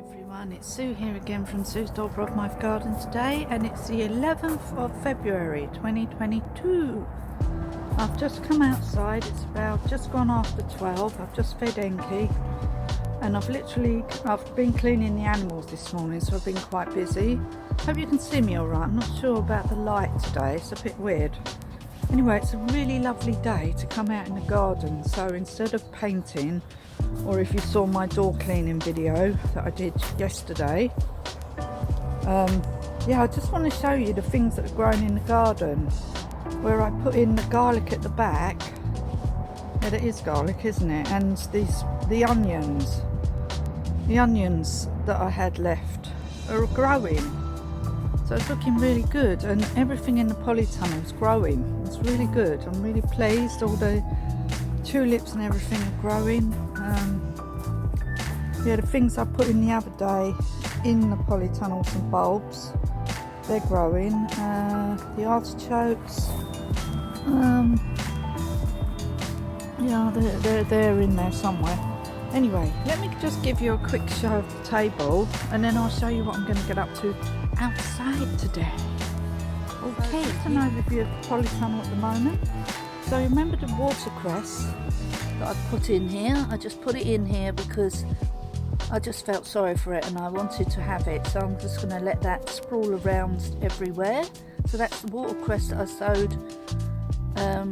Everyone, it's Sue here again from Sue's Dolbrodmaeth garden today, and it's the 11th of February 2022. I've just come outside. It's about just gone after 12. I've just fed Enki, and I've been cleaning the animals this morning, so I've been quite busy. Hope you can see me alright. I'm not sure about the light today, it's a bit weird. Anyway, it's a really lovely day to come out in the garden, so instead of painting, or if you saw my door cleaning video that I did yesterday, I just want to show you the things that are growing in the garden, where I put in the garlic at the back. Yeah, it is garlic, isn't it? And the onions that I had left are growing, so it's looking really good, and everything in the polytunnel is growing. It's really good. I'm really pleased. All the tulips and everything are growing. The things I put in the other day in the polytunnel, some bulbs, they're growing. The artichokes, they're in there somewhere. Anyway, let me just give you a quick show of the table, and then I'll show you what I'm going to get up to outside today. Okay, it's an overview of the polytunnel at the moment. So remember the watercress that I put in here? I just put it in here because I just felt sorry for it and I wanted to have it, so I'm just going to let that sprawl around everywhere. So that's the watercress that I sowed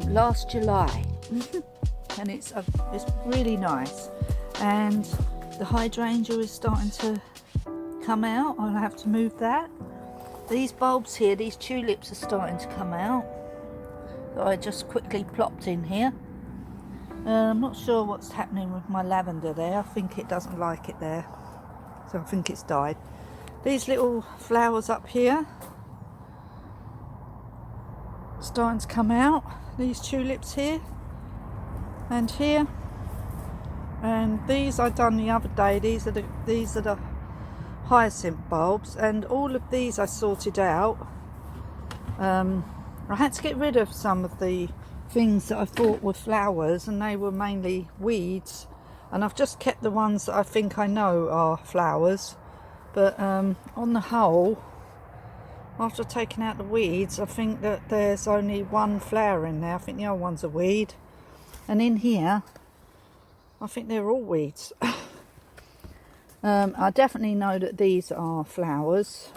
last July and it's really nice. And the hydrangea is starting to come out. I'll have to move that. These bulbs here, these tulips are starting to come out, that I just quickly plopped in here. I'm not sure what's happening with my lavender there. I think it doesn't like it there, so I think it's died. These little flowers up here starting to come out. These tulips here and here, and these I done the other day. These are the hyacinth bulbs, and all of these I sorted out. I had to get rid of some of the things that I thought were flowers, and they were mainly weeds, and I've just kept the ones that I think I know are flowers. But on the whole, after taking out the weeds, I think that there's only one flower in there. I think the other one's a weed, and in here I think they're all weeds. I definitely know that these are flowers,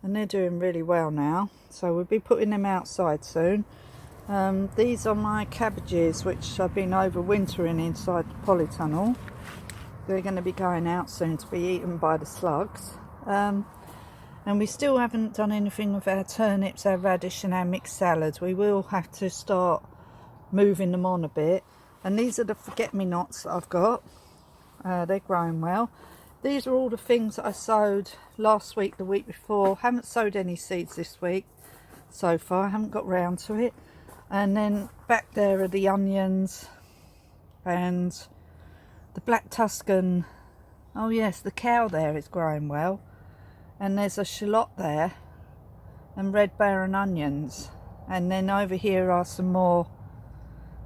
and they're doing really well now, so we'll be putting them outside soon. These are my cabbages, which I've been overwintering inside the polytunnel. They're going to be going out soon to be eaten by the slugs. And we still haven't done anything with our turnips, our radish and our mixed salads. We will have to start moving them on a bit. And these are the forget-me-nots that I've got. They're growing well. These are all the things that I sowed last week, the week before. Haven't sowed any seeds this week so far. I haven't got round to it. And then back there are the onions and the black Tuscan. Oh yes, the cow there is growing well. And there's a shallot there and red baron onions. And then over here are some more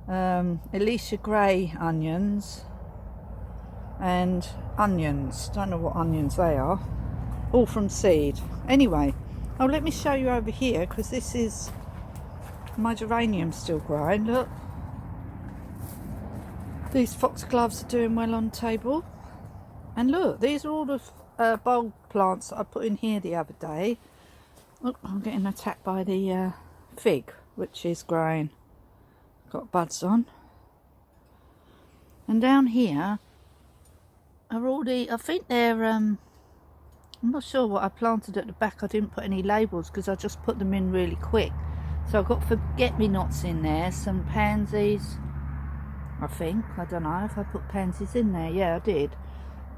Alicia Gray onions and onions. Don't know what onions they are. All from seed. Anyway, let me show you over here, because this is my geranium still growing. Look, these foxgloves are doing well on the table, and look, these are all the bulb plants that I put in here the other day. Look, I'm getting attacked by the fig, which is growing. Got buds on. And down here are all the, I think they're I'm not sure what I planted at the back. I didn't put any labels because I just put them in really quick. So I've got forget-me-nots in there, some pansies, I think. I don't know if I put pansies in there. Yeah, I did.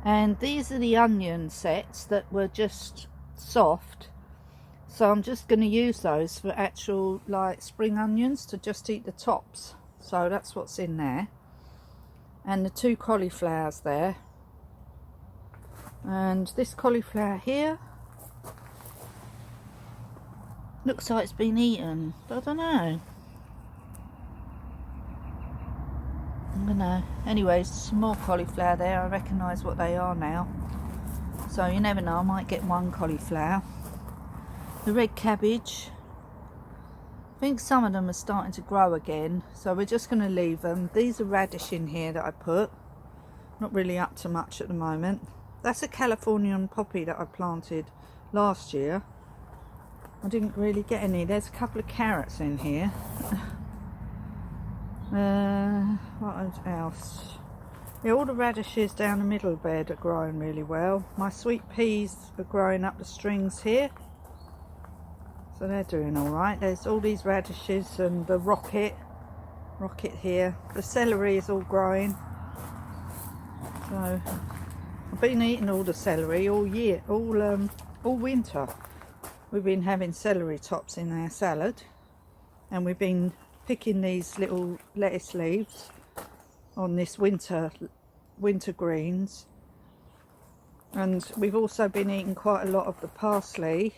And these are the onion sets that were just soft. So I'm just going to use those for actual, like, spring onions, to just eat the tops. So that's what's in there. And the two cauliflowers there. And this cauliflower here looks like it's been eaten, but I don't know. Anyways, some more cauliflower there. I recognise what they are now. so you never know, I might get one cauliflower. The red cabbage, I think some of them are starting to grow again, so we're just going to leave them. These are radish in here that I put, not really up to much at the moment. That's a Californian poppy that I planted last year. I didn't really get any. There's a couple of carrots in here. What else? Yeah, all the radishes down the middle bed are growing really well. My sweet peas are growing up the strings here, so they're doing all right. There's all these radishes and the rocket here. The celery is all growing. So I've been eating all the celery all year, all winter. We've been having celery tops in our salad, and we've been picking these little lettuce leaves on this winter greens, and we've also been eating quite a lot of the parsley,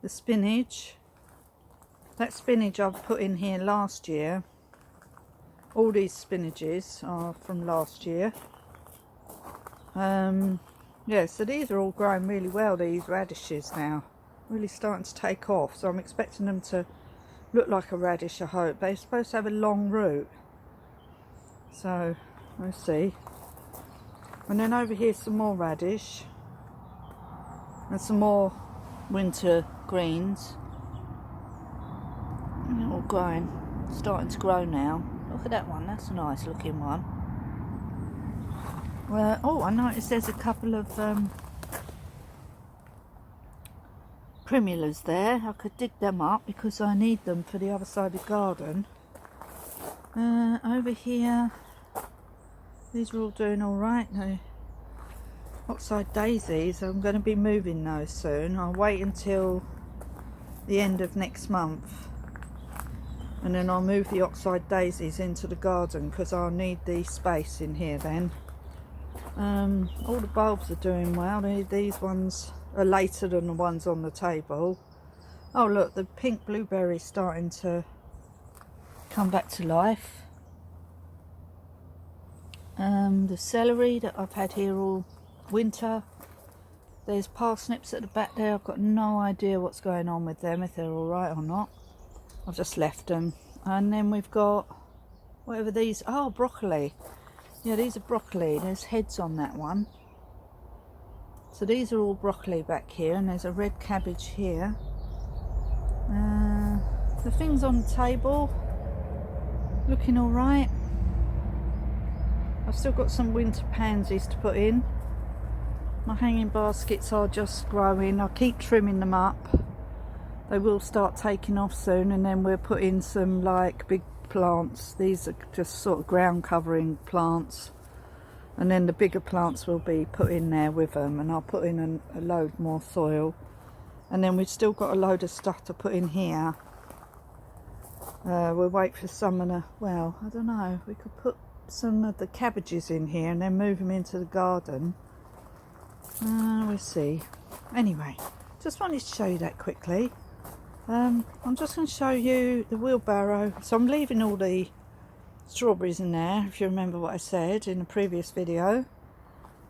the spinach. That spinach I've put in here last year. All these spinaches are from last year. Yeah, so these are all growing really well, these radishes now, really starting to take off, so I'm expecting them to look like a radish, I hope. They're supposed to have a long root, so we'll see. And then over here some more radish and some more winter greens. And they're all growing, starting to grow now. Look at that one, that's a nice looking one. Well, oh, I noticed there's a couple of primulas there. I could dig them up because I need them for the other side of the garden. Over here, these are all doing all right. No, oxeye daisies, I'm going to be moving those soon. I'll wait until the end of next month, and then I'll move the oxeye daisies into the garden because I'll need the space in here then. All the bulbs are doing well. These ones are later than the ones on the table. Oh look, the pink blueberry's starting to come back to life. The celery that I've had here all winter. There's parsnips at the back there. I've got no idea what's going on with them, if they're alright or not. I've just left them. And then we've got whatever these, oh, broccoli. Yeah, these are broccoli. There's heads on that one. So these are all broccoli back here, and there's a red cabbage here. The things on the table looking all right. I've still got some winter pansies to put in. My hanging baskets are just growing. I'll keep trimming them up. They will start taking off soon, and then we'll put in some like big plants. These are just sort of ground covering plants, and then the bigger plants will be put in there with them, and I'll put in a load more soil. And then we've still got a load of stuff to put in here. We'll wait for some of the, well, I don't know, we could put some of the cabbages in here and then move them into the garden. We'll see. Anyway, just wanted to show you that quickly. I'm just going to show you the wheelbarrow. So I'm leaving all the strawberries in there. If you remember what I said in the previous video,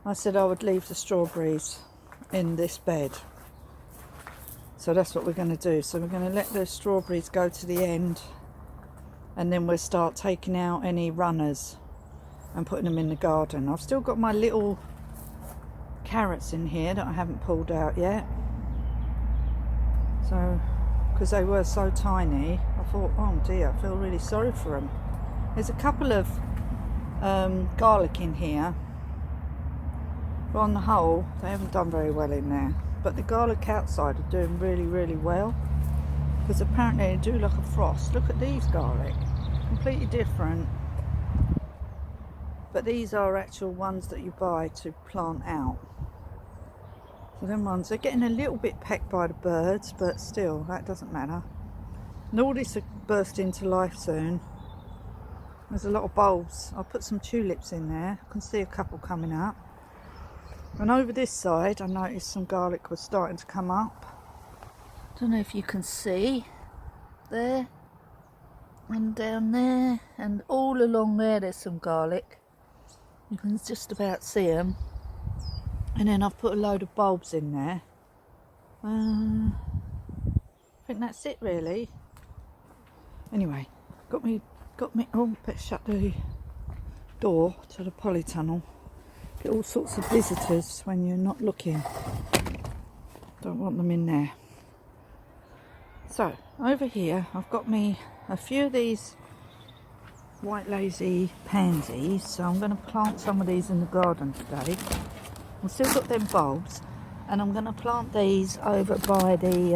I said I would leave the strawberries in this bed. So that's what we're going to do. So we're going to let the strawberries go to the end, and then we'll start taking out any runners and putting them in the garden. I've still got my little carrots in here that I haven't pulled out yet. So, because they were so tiny, I thought, oh dear, I feel really sorry for them. There's a couple of garlic in here, but on the whole, they haven't done very well in there. But the garlic outside are doing really, really well, because apparently they do like a frost. Look at these garlic, completely different. But these are actual ones that you buy to plant out. So them ones, they're getting a little bit pecked by the birds, but still, that doesn't matter. And all this will burst into life soon. There's a lot of bulbs. I'll put some tulips in there. I can see a couple coming up. And over this side, I noticed some garlic was starting to come up. Don't know if you can see. There. And down there. And all along there, there's some garlic. You can just about see them. And then I've put a load of bulbs in there. I think that's it really. Anyway, got me, oh, better shut the door to the polytunnel. Get all sorts of visitors when you're not looking. Don't want them in there. So, over here I've got me a few of these white lazy pansies, so I'm going to plant some of these in the garden today. I've still got them bulbs, and I'm going to plant these over by the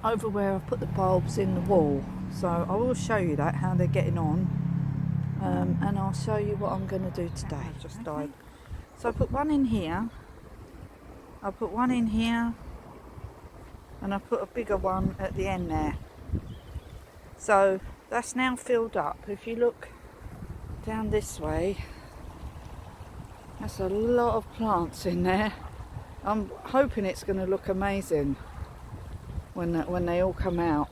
over where I put the bulbs in the wall. So I will show you that, how they're getting on, and I'll show you what I'm going to do today. Just died. So I put one in here, I put one in here, and I put a bigger one at the end there. So that's now filled up. If you look down this way, that's a lot of plants in there. I'm hoping it's going to look amazing when they all come out.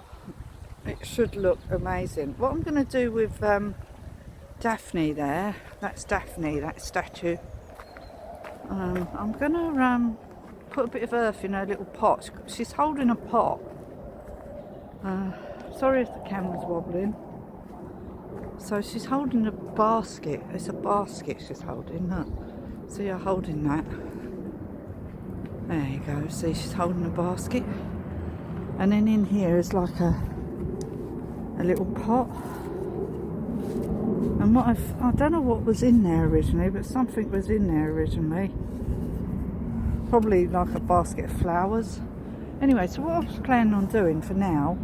It should look amazing. What I'm going to do with Daphne there, that's Daphne, that statue, I'm going to put a bit of earth in her little pot. She's holding a pot. Sorry if the camera's wobbling. So she's holding a basket. It's a basket she's holding. Look. See her holding that. There you go. See, she's holding a basket. And then in here is like a little pot. And what I don't know what was in there originally, but something was in there originally. Probably like a basket of flowers. Anyway, so what I was planning on doing for now,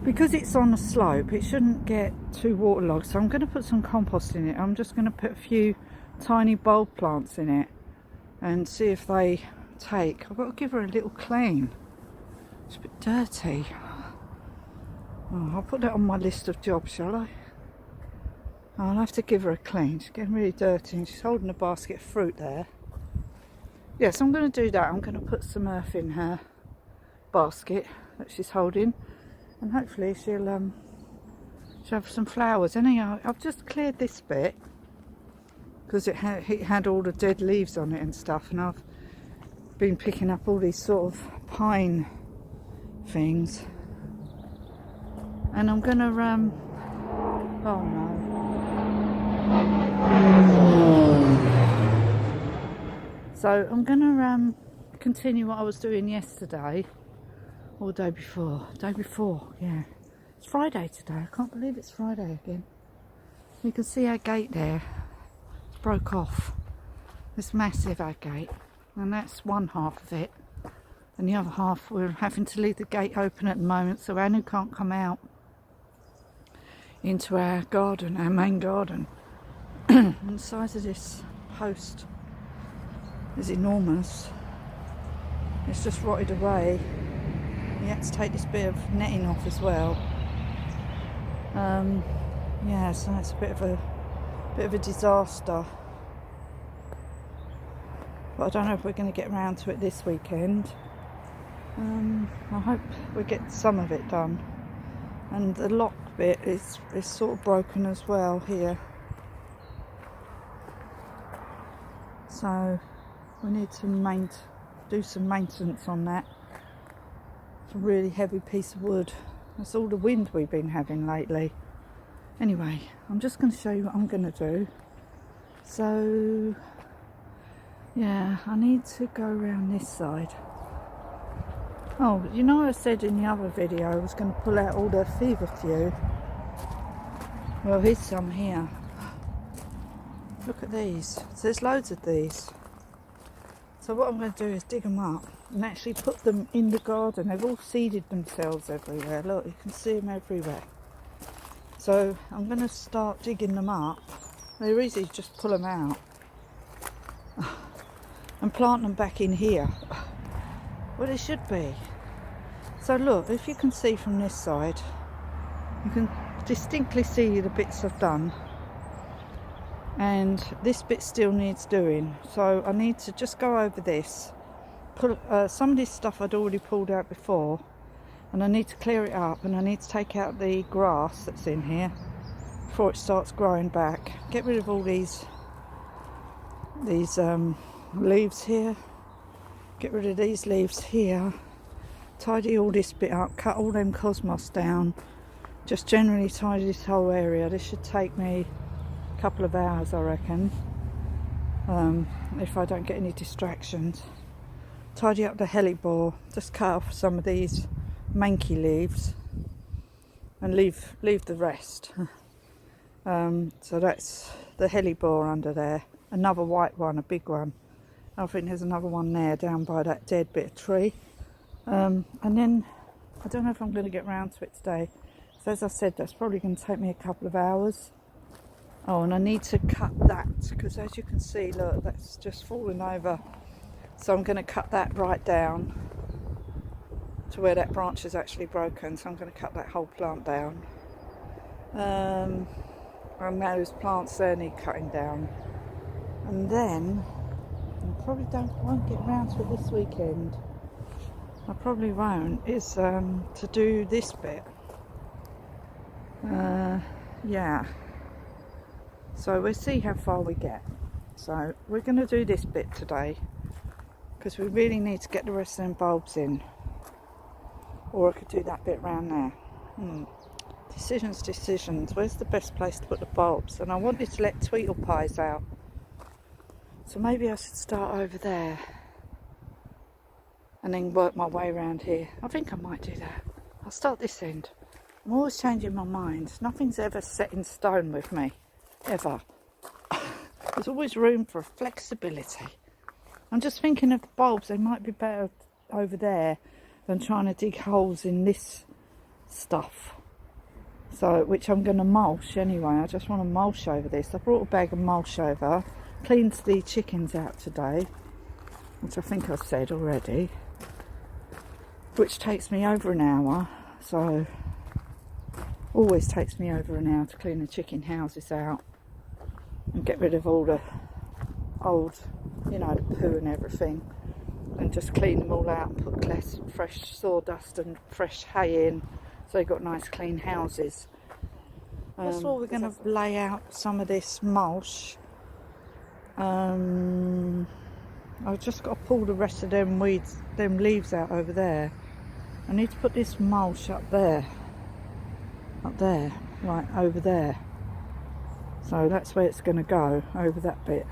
because it's on a slope, it shouldn't get too waterlogged, so I'm going to put some compost in it. I'm just going to put a few tiny bulb plants in it and see if they take. I've got to give her a little clean. It's a bit dirty. Oh, I'll put that on my list of jobs, shall I? I'll have to give her a clean. She's getting really dirty and she's holding a basket of fruit there. Yes, I'm going to do that. I'm going to put some earth in her basket that she's holding, and hopefully she'll have some flowers. Anyhow, I've just cleared this bit because it had all the dead leaves on it and stuff, and I've been picking up all these sort of pine things, and I'm gonna oh no. So I'm gonna continue what I was doing yesterday, or day before, yeah. It's Friday today. I can't believe it's Friday again. You can see our gate there. It's broke off. This massive our gate, and that's one half of it. And the other half, we're having to leave the gate open at the moment, so Anu can't come out into our garden, our main garden. And the size of this post is enormous. It's just rotted away. You had to take this bit of netting off as well. Yeah, so it's a bit of a disaster. But I don't know if we're going to get around to it this weekend. I hope we get some of it done. And the lock bit is sort of broken as well here. So we need to do some maintenance on that. It's a really heavy piece of wood. That's all the wind we've been having lately. Anyway, I'm just going to show you what I'm going to do. So yeah, I need to go around this side. Oh, you know, I said in the other video I was going to pull out all the feverfew. Well, here's some here. Look at these. There's loads of these. So what I'm going to do is dig them up and actually put them in the garden. They've all seeded themselves everywhere. Look, you can see them everywhere. So I'm going to start digging them up. They're easy, just pull them out and plant them back in here. Well, they should be. So look, if you can see from this side, you can distinctly see the bits I've done, and this bit still needs doing. So I need to just go over this. Some of this stuff I'd already pulled out before, and I need to clear it up, and I need to take out the grass that's in here, before it starts growing back. Get rid of all these leaves here. Get rid of these leaves here. Tidy all this bit up. Cut all them cosmos down. Just generally tidy this whole area. This should take me a couple of hours, I reckon, if I don't get any distractions. Tidy up the hellebore. Just cut off some of these manky leaves and leave the rest. So that's the hellebore under there. Another white one, a big one. I think there's another one there down by that dead bit of tree. And then I don't know if I'm going to get round to it today. So as I said, that's probably going to take me a couple of hours. Oh, and I need to cut that because as you can see, look, that's just fallen over. So I'm going to cut that right down to where that branch is actually broken. So I'm going to cut that whole plant down. And those plants there need cutting down. And then I probably won't get round to it this weekend. I probably won't. Is to do this bit. Yeah. So we'll see how far we get. So we're going to do this bit today because we really need to get the rest of them bulbs in. Or I could do that bit round there. Decisions. Where's the best place to put the bulbs? And I wanted to let Tweedle Pies out. So maybe I should start over there and then work my way around here. I think I might do that. I'll start this end. I'm always changing my mind. Nothing's ever set in stone with me. Ever. There's always room for flexibility. I'm just thinking of the bulbs. They might be better over there than trying to dig holes in this stuff. So, which I'm going to mulch anyway. I just want to mulch over this. I brought a bag of mulch over. Cleaned the chickens out today, which I think I've said already, which takes me over an hour. So always takes me over an hour to clean the chicken houses out and get rid of all the old, the poo and everything, and just clean them all out and put fresh sawdust and fresh hay in, so they've got nice clean houses. That's all. We're going to lay out some of this mulch. I've just got to pull the rest of them leaves out over there. I need to put this mulch up there, right over there. So that's where it's going to go, over that bit.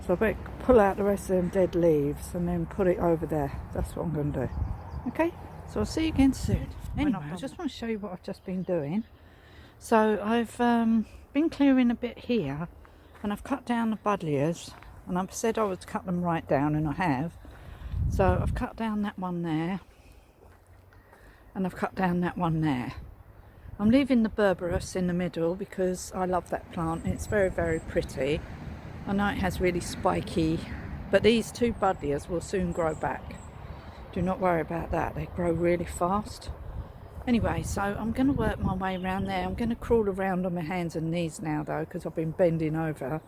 So I better pull out the rest of them dead leaves and then put it over there. That's what I'm going to do. Okay, so I'll see you again soon. Anyway, I just want to show you what I've just been doing. So I've been clearing a bit here. And I've cut down the buddleias, and I've said I would cut them right down, and I have. So I've cut down that one there, and I've cut down that one there. I'm leaving the berberis in the middle because I love that plant. It's very, very pretty. I know it has really spiky, but these two buddleias will soon grow back. Do not worry about that. They grow really fast. Anyway, so I'm going to work my way around there. I'm going to crawl around on my hands and knees now, though, because I've been bending over,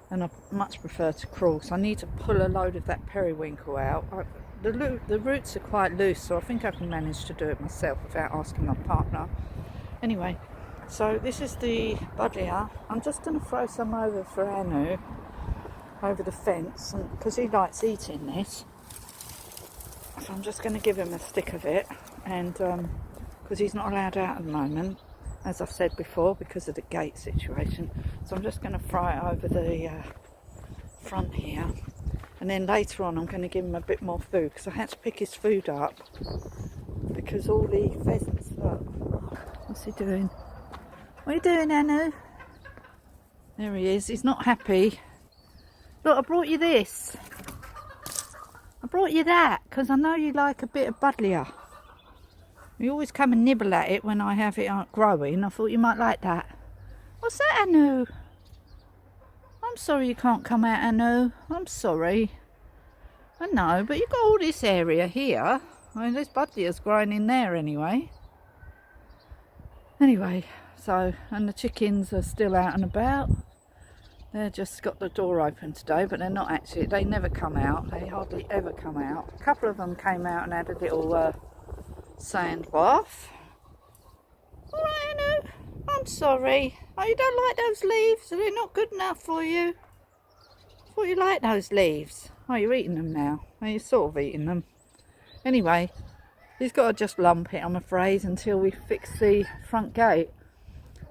and I much prefer to crawl. So I need to pull a load of that periwinkle out. The roots are quite loose, so I think I can manage to do it myself without asking my partner. Anyway, so this is the buddleia. I'm just going to throw some over for Anu, over the fence, because he likes eating this. So I'm just going to give him a stick of it, and because he's not allowed out at the moment, as I've said before, because of the gate situation. So I'm just going to fry it over the front here, and then later on I'm going to give him a bit more food, because I had to pick his food up because all the pheasants, look, what's he doing? What are you doing, Anu? There he is. He's not happy. Look, I brought you this. I brought you that because I know you like a bit of buddleia. You always come and nibble at it when I have it growing. I thought you might like that. What's that, Anu? I'm sorry you can't come out, Anu. I'm sorry. I know, but you've got all this area here. I mean, there's buddleias growing in there anyway. Anyway, so, and the chickens are still out and about. They've just got the door open today, but they're not actually, they never come out. They hardly ever come out. A couple of them came out and had a little sand bath. All right, Anu. I'm sorry. Oh, you don't like those leaves? Are they not good enough for you? I thought you liked those leaves. Oh, you're eating them now. Well, you're sort of eating them. Anyway, he's got to just lump it, I'm afraid, until we fix the front gate.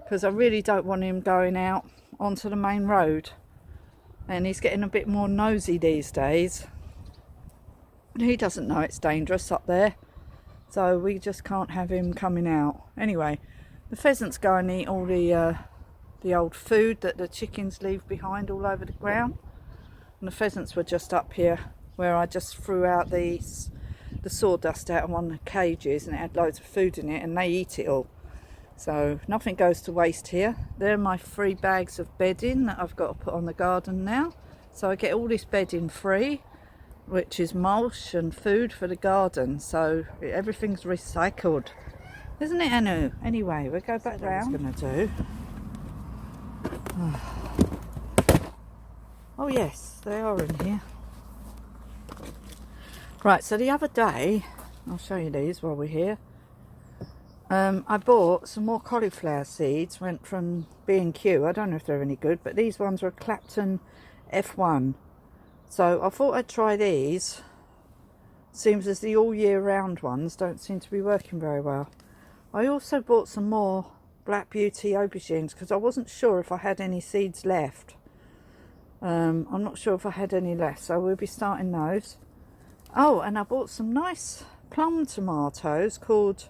Because I really don't want him going out onto the main road. And he's getting a bit more nosy these days. He doesn't know it's dangerous up there. So we just can't have him coming out. Anyway, the pheasants go and eat all the old food that the chickens leave behind all over the ground. And the pheasants were just up here where I just threw out the sawdust out of one of the cages, and it had loads of food in it, and they eat it all. So nothing goes to waste here. There are my 3 bags of bedding that I've got to put on the garden now. So I get all this bedding free, which is mulch and food for the garden. So everything's recycled. Isn't it, Anu? Anyway, we'll go back round. What I was going to do. Oh yes, they are in here. Right, so the other day, I'll show you these while we're here. I bought some more cauliflower seeds, went from B&Q. I don't know if they're any good, but these ones were Clapton F1. So I thought I'd try these. Seems as the all year round ones don't seem to be working very well. I also bought some more Black Beauty aubergines because I wasn't sure if I had any seeds left. I'm not sure if I had any left, so we'll be starting those. Oh, and I bought some nice plum tomatoes called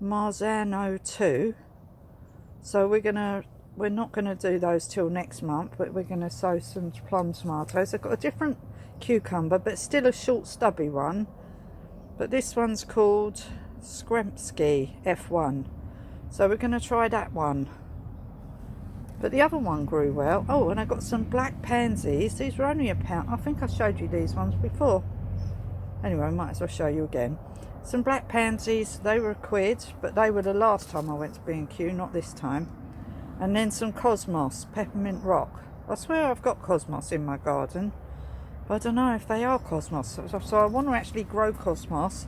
Marzano 2. So we're not gonna do those till next month, but we're gonna sow some plum tomatoes. I've got a different cucumber, but still a short stubby one. But this one's called Skrempsky F1. So we're gonna try that one. But the other one grew well. Oh, and I got some black pansies. These were only £1. I think I showed you these ones before. Anyway, I might as well show you again. Some black pansies, they were £1, but they were the last time I went to B&Q, not this time. And then some cosmos, peppermint rock. I swear I've got cosmos in my garden, but I don't know if they are cosmos. So I want to actually grow cosmos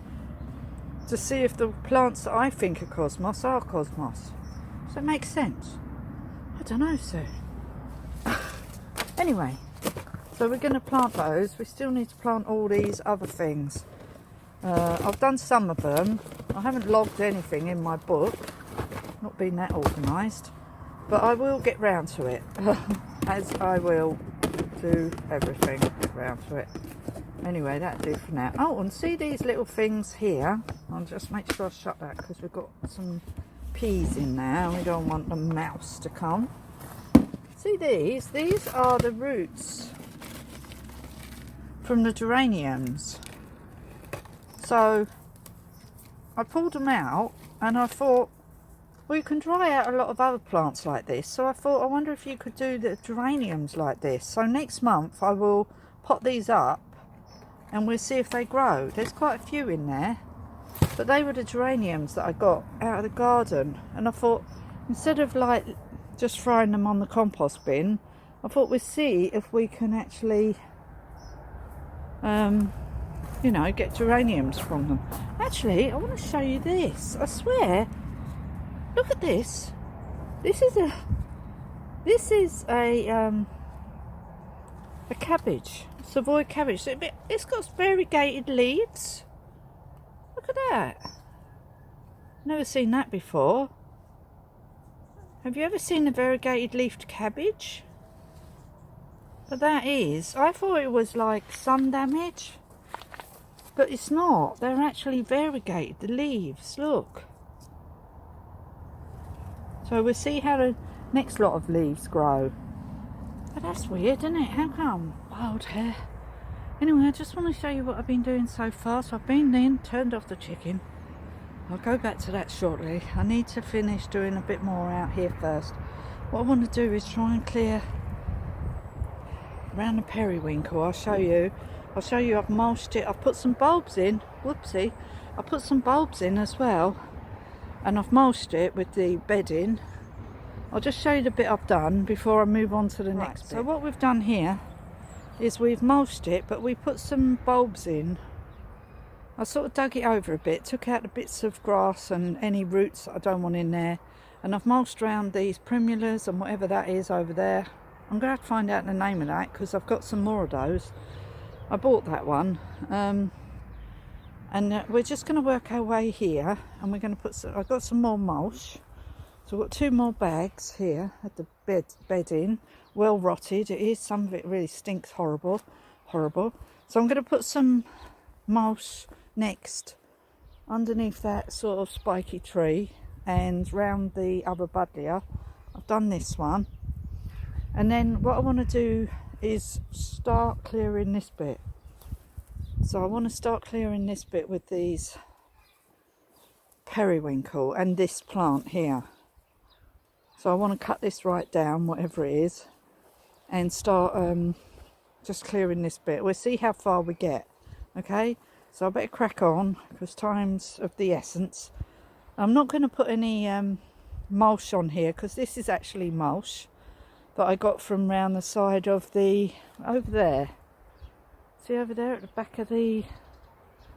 to see if the plants that I think are cosmos are cosmos. Does that make sense? I don't know, Sue. Anyway, so we're going to plant those. We still need to plant all these other things. I've done some of them. I haven't logged anything in my book, not been that organised, but I will get round to it, as I will do everything, get round to it. Anyway, that'll do for now. Oh, and see these little things here? I'll just make sure I shut that because we've got some peas in there and we don't want the mouse to come. See these? These are the roots from the geraniums. So I pulled them out and I thought, well, you can dry out a lot of other plants like this. So I thought, I wonder if you could do the geraniums like this. So next month I will pot these up and we'll see if they grow. There's quite a few in there, but they were the geraniums that I got out of the garden. And I thought, instead of like just throwing them on the compost bin, I thought we'd see if we can actually you know, get geraniums from them. Actually, I want to show you this. I swear, look at this. This is a cabbage, Savoy cabbage. It's got variegated leaves. Look at that. Never seen that before. Have you ever seen a variegated leafed cabbage? But that is, I thought it was like sun damage, but it's not. They're actually variegated, the leaves, look. So we'll see how the next lot of leaves grow. But that's weird, isn't it? How come? Wild hair. Anyway, I just want to show you what I've been doing so far. So I've been in, turned off the chicken. I'll go back to that shortly. I need to finish doing a bit more out here first. What I want to do is try and clear around the periwinkle. I'll show you I've mulched it. I've put some bulbs in. Whoopsie. I put some bulbs in as well, and I've mulched it with the bedding. I'll just show you the bit I've done before I move on to the next bit. So what we've done here is we've mulched it, but we put some bulbs in. I sort of dug it over a bit, took out the bits of grass and any roots that I don't want in there, And I've mulched around these primulas and whatever that is over there. I'm going to have to find out the name of that because I've got some more of those. I bought that one. And we're just going to work our way here, and we're going to put some, I've got some more mulch. So I've got 2 more bags here at the bed in. Well rotted it is, some of it really stinks horrible. So I'm going to put some mulch next underneath that sort of spiky tree and round the other buddleia. I've done this one, and then what I want to do is start clearing this bit. So I want to start clearing this bit with these periwinkle and this plant here. So I want to cut this right down, whatever it is, and start just clearing this bit. We'll see how far we get. Okay, so I better crack on because time's of the essence. I'm not going to put any mulch on here because this is actually mulch that I got from round the side of the, over there. See over there at the back of the,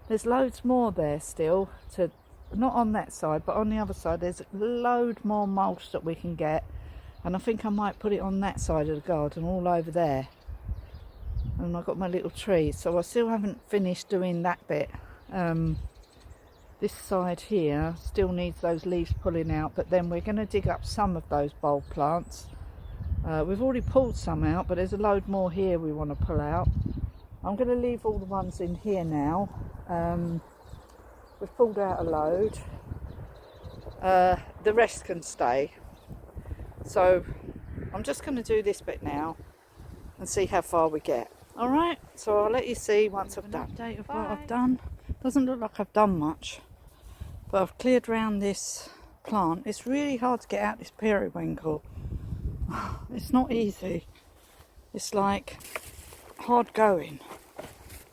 there's loads more there still, to not on that side but on the other side. There's a load more mulch that we can get, and I think I might put it on that side of the garden, all over there. And I've got my little trees, so I still haven't finished doing that bit. This side here still needs those leaves pulling out, but then we're going to dig up some of those bulb plants. We've already pulled some out, but there's a load more here we want to pull out. I'm going to leave all the ones in here now. We've pulled out a load. The rest can stay. So I'm just going to do this bit now and see how far we get. Alright, so I'll let you see once I've done. Update of what I've done. Doesn't look like I've done much, but I've cleared around this plant. It's really hard to get out this periwinkle. It's not easy. It's like hard going.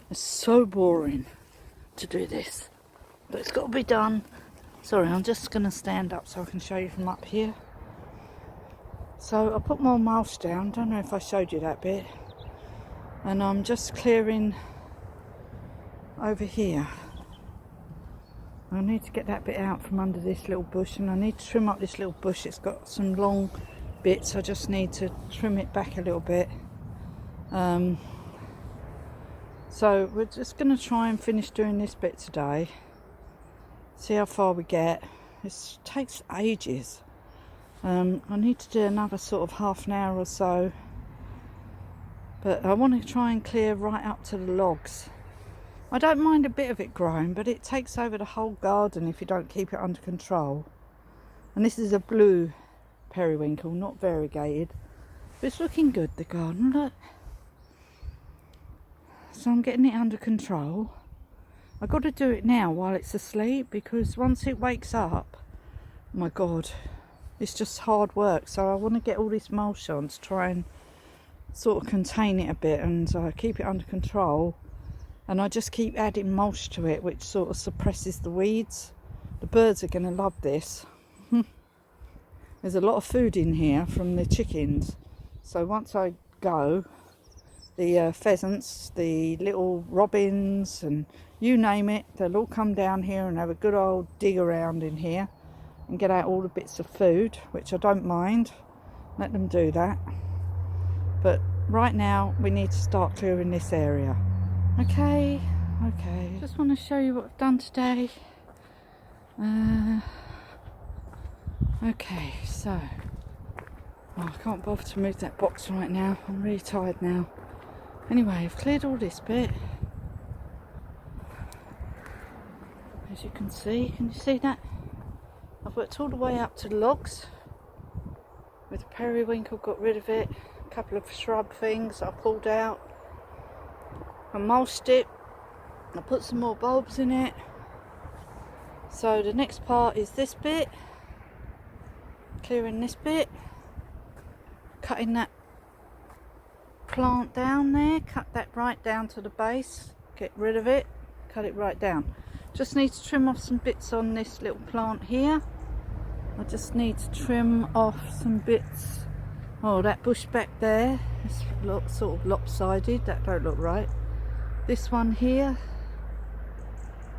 It's so boring to do this, but it's got to be done. Sorry, I'm just going to stand up so I can show you from up here. So I put more mulch down. Don't know if I showed you that bit. And I'm just clearing over here. I need to get that bit out from under this little bush, and I need to trim up this little bush. It's got some long bits. I just need to trim it back a little bit. So we're just going to try and finish doing this bit today. See how far we get. It takes ages. I need to do another sort of half an hour or so. But I want to try and clear right up to the logs. I don't mind a bit of it growing, but it takes over the whole garden if you don't keep it under control. And this is a blue periwinkle, not variegated. But it's looking good, the garden, look. So I'm getting it under control. I've got to do it now while it's asleep, because once it wakes up, oh my God, it's just hard work. So I want to get all this mulch on to try and sort of contain it a bit and keep it under control. And I just keep adding mulch to it, which sort of suppresses the weeds. The birds are going to love this. There's a lot of food in here from the chickens. So once I go, the pheasants, the little robins, and you name it, they'll all come down here and have a good old dig around in here and get out all the bits of food, which I don't mind. Let them do that. But right now we need to start clearing this area. Okay. Just want to show you what I've done today. Okay, so I can't bother to move that box right now. I'm really tired now. Anyway, I've cleared all this bit. As you can you see that? I've worked all the way up to the logs. With the periwinkle, got rid of it. A couple of shrub things I pulled out. I mulched it. I put some more bulbs in it. So the next part is this bit. Clearing this bit. Cutting that plant down there. Cut that right down to the base. Get rid of it. Cut it right down. Just need to trim off some bits on this little plant here. I just need to trim off some bits. Oh, that bush back there, it's sort of lopsided. That don't look right. This one here.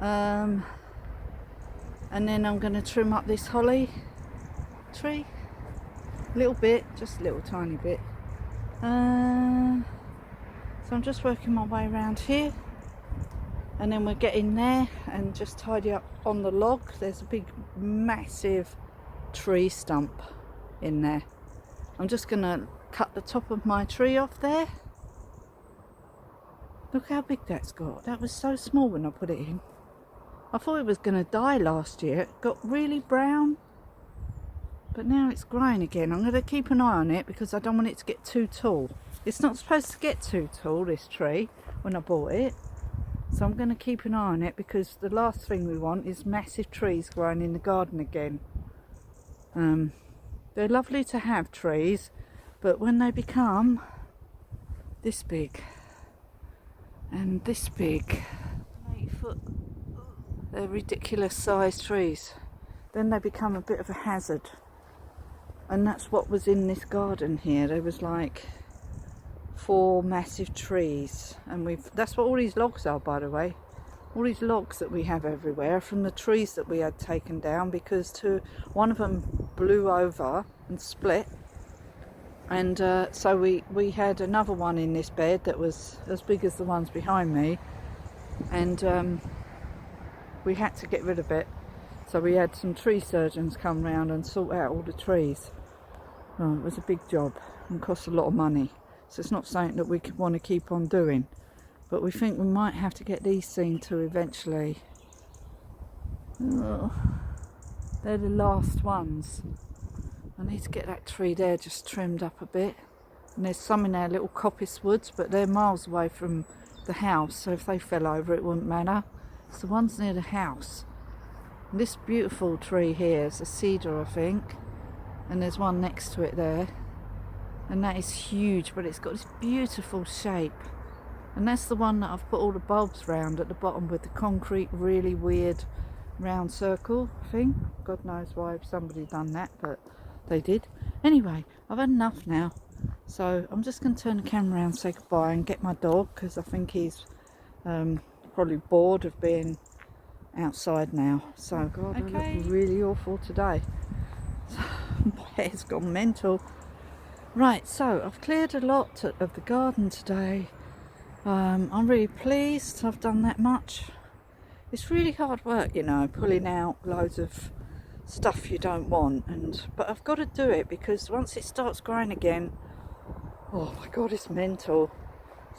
And then I'm going to trim up this holly. tree. A little bit, just a little tiny bit. So I'm just working my way around here, and then we'll get in there and just tidy up on the log. There's a big massive tree stump in there. I'm just gonna cut the top of my tree off there. Look how big that's got. That was so small when I put it in. I thought it was gonna die last year. It got really brown, but now it's growing again. I'm gonna keep an eye on it because I don't want it to get too tall. It's not supposed to get too tall, this tree, when I bought it. So I'm going to keep an eye on it, because the last thing we want is massive trees growing in the garden again. They're lovely to have, trees, but when they become this big and this big, 8 foot, they're ridiculous sized trees, then they become a bit of a hazard. And that's what was in this garden here. There was like 4 massive trees, and that's what all these logs are, by the way. All these logs that we have everywhere from the trees that we had taken down, because one of them blew over and split, and so we had another one in this bed that was as big as the ones behind me, and we had to get rid of it. So we had some tree surgeons come round and sort out all the trees. Oh, it was a big job and cost a lot of money. So it's not something that we could want to keep on doing. But we think we might have to get these seen to eventually. Oh, they're the last ones. I need to get that tree there just trimmed up a bit. And there's some in our little coppice woods, but they're miles away from the house. So if they fell over, it wouldn't matter. It's the ones near the house. And this beautiful tree here is a cedar, I think. And there's one next to it there. And that is huge, but it's got this beautiful shape. And that's the one that I've put all the bulbs round at the bottom with the concrete, really weird round circle thing. God knows why somebody done that, but they did. Anyway, I've had enough now. So I'm just going to turn the camera around, say goodbye, and get my dog, because I think he's probably bored of being outside now. So, God, okay. I look really awful today. My hair's gone mental. Right, so I've cleared a lot of the garden today. I'm really pleased I've done that much. It's really hard work, you know, pulling out loads of stuff you don't want, but I've got to do it, because once it starts growing again, oh my God, it's mental,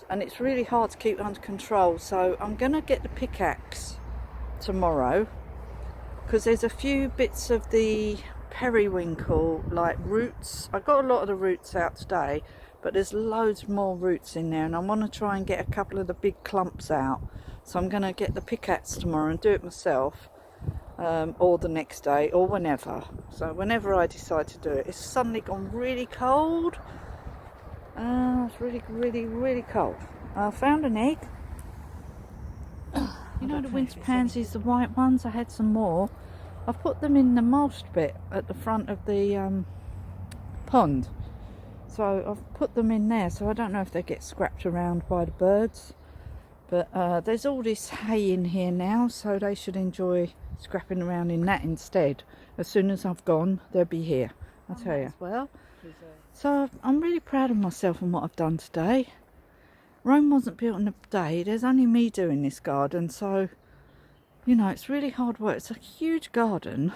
and it's really hard to keep under control. So I'm going to get the pickaxe tomorrow, because there's a few bits of the periwinkle, like roots. I got a lot of the roots out today, but there's loads more roots in there, and I want to try and get a couple of the big clumps out. So I'm going to get the pickaxe tomorrow and do it myself, or the next day, or whenever. So whenever I decide to do it. It's suddenly gone really cold. It's really cold. I found an egg. You know the winter pansies, the white ones? I had some more. I've put them in the mulched bit at the front of the pond. So I've put them in there, so I don't know if they get scrapped around by the birds. But there's all this hay in here now, so they should enjoy scrapping around in that instead. As soon as I've gone, they'll be here, I tell you. Well, so I'm really proud of myself and what I've done today. Rome wasn't built in a day. There's only me doing this garden, so you know, it's really hard work. It's a huge garden.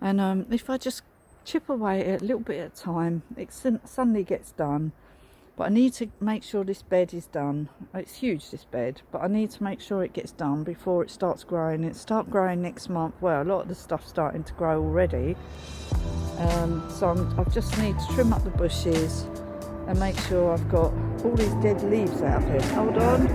And if I just chip away at a little bit at a time, it suddenly gets done. But I need to make sure this bed is done. It's huge, this bed, but I need to make sure it gets done before it starts growing. It starts growing next month. Well, a lot of the stuff's starting to grow already. So I just need to trim up the bushes and make sure I've got all these dead leaves out of it. Hold on.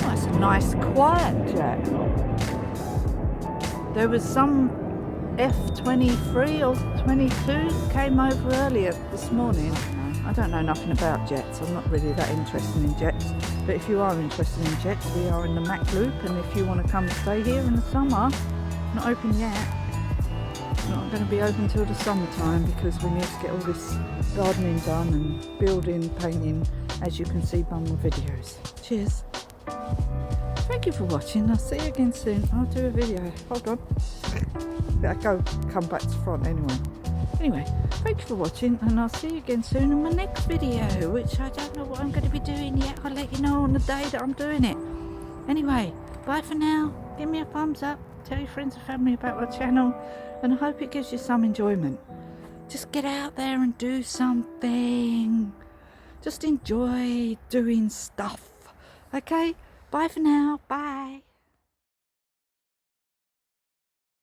That's a nice quiet jet. There was some F-23 or 22 came over earlier this morning. I don't know nothing about jets. I'm not really that interested in jets. But if you are interested in jets, we are in the Mac Loop, and if you want to come and stay here in the summer, not open yet. Not going to be open till the summertime, because we need to get all this gardening done and building, painting, as you can see by my videos. Cheers. thank you for watching. I'll see you again soon. I'll do a video. Hold on. Better come back to front anyway. Anyway, thank you for watching, and I'll see you again soon in my next video, which I don't know what I'm going to be doing yet. I'll let you know on the day that I'm doing it. Anyway, bye for now. Give me a thumbs up. Tell your friends and family about my channel, and I hope it gives you some enjoyment. Just get out there and do something. Just enjoy doing stuff. Okay, bye for now. Bye.